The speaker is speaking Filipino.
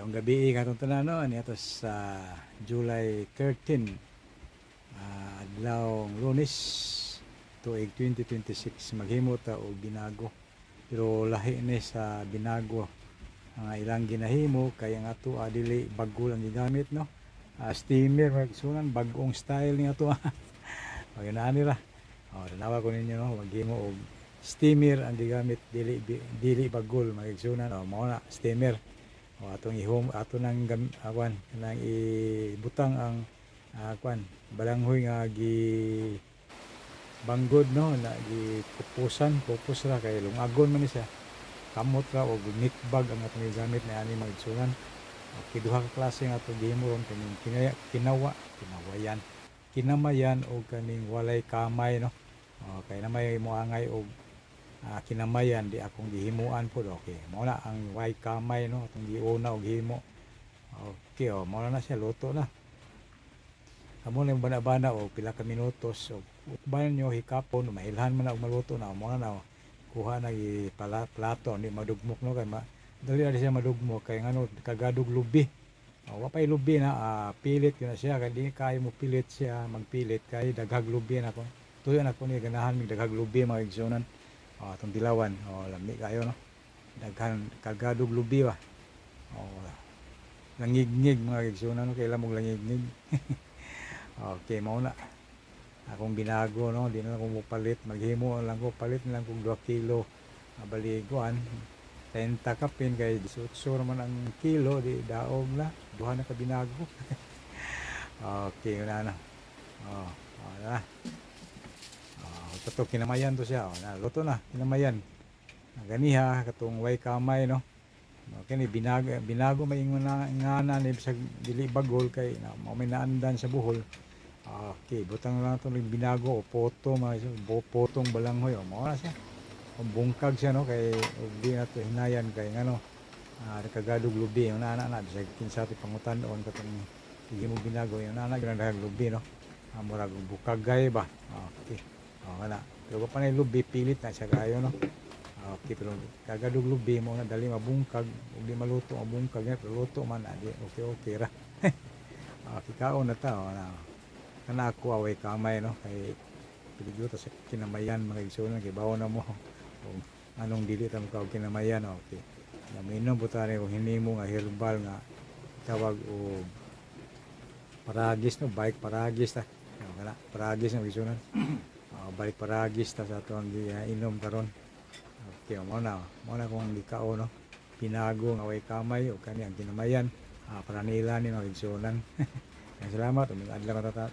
Ang gabi katong tanan no niya sa July 13 adlaw Lunes tuig 2026 maghimo ta og binago pero lahi ni sa binago ang ilang ginahimo kay ang ato dili bago lang gigamit no. Steamer magsunan bag-ong style ni ato o yun ani ra tanawa ko ninyo no maghimo og steamer ang gigamit dili bagol magigsunan mao na steamer atong ihom ato nang awan nang ibutang ang balanghoy nga gi banggod no na gi pupus ra kay lungagon man ni siya kamot ra og meat bag ang atong gigamit na ani magigsunan. Okay, duha ka klase nga atong gihimo ron kaning kinamayan o kaning walay kamay no. Kay na may moangay og kinamayan di akong gihimuan po okay mao na ang way kamay no atong giuna og himo okay mao na siya luto na amo na yung bana-bana o pila ka minutos o utban nyo hikapon mailhan man na og maluto na mao na kuha na plato ni madugmok no kay dali na siya madugmok kay ngano kagadug lubi wa pay lubi na pilit yun na siya kay di kay mo pilit siya magpilit kay daghag lubi na ko tuyo na ko ni ganahan mig daghag lubi mga igsonan itong dilawan lami kayo no daghan kagadug lubi ba langig-ngig mga igsonan no kailan mong langig-ngig okay mao na akong binago no di na ako mupalit maghimo lang ko palit lang kog 2 kilo baliguan 30 kapin kay 18 naman ang kilo di daog na duha na ka binago okay na na ito kinamayan to siya luto na kinamayan ganiha katong way kamay no kini binago maingon na ngana ni bisag dili bagol kay mao may naandan sa buhol okay butang lang to binago o poto potong balanghoy mao na siya bungkag siya no kay di na to hinayan kay ngano kagadug lubi yung nana na bisag kinsa ti pangutan-on katong himo binago yung nana ganang lubi no murag bukagay ba okay wala pero pa na lubi pilit na siya kayo no okay pero kagadug lubi mo na dali mabungkag ug di maluto ang bungkag niya pero luto man di okay ra kikaon na ta kana ako away kamay no kay peligro ta sa kinamayan mga igsoon kay bawo na mo kung anong dili ta mo kinamayan okay naminom po tayo kung hinimo nga herbal nga tawag o paragis no bike paragis ta wala paragis na igsoon balik paragis ta sa atong inom karon okay mo na kung gikao no pinago nga way kamay o kani ang kinamayan para nila ni mga igsunan salamat ug adlaw ta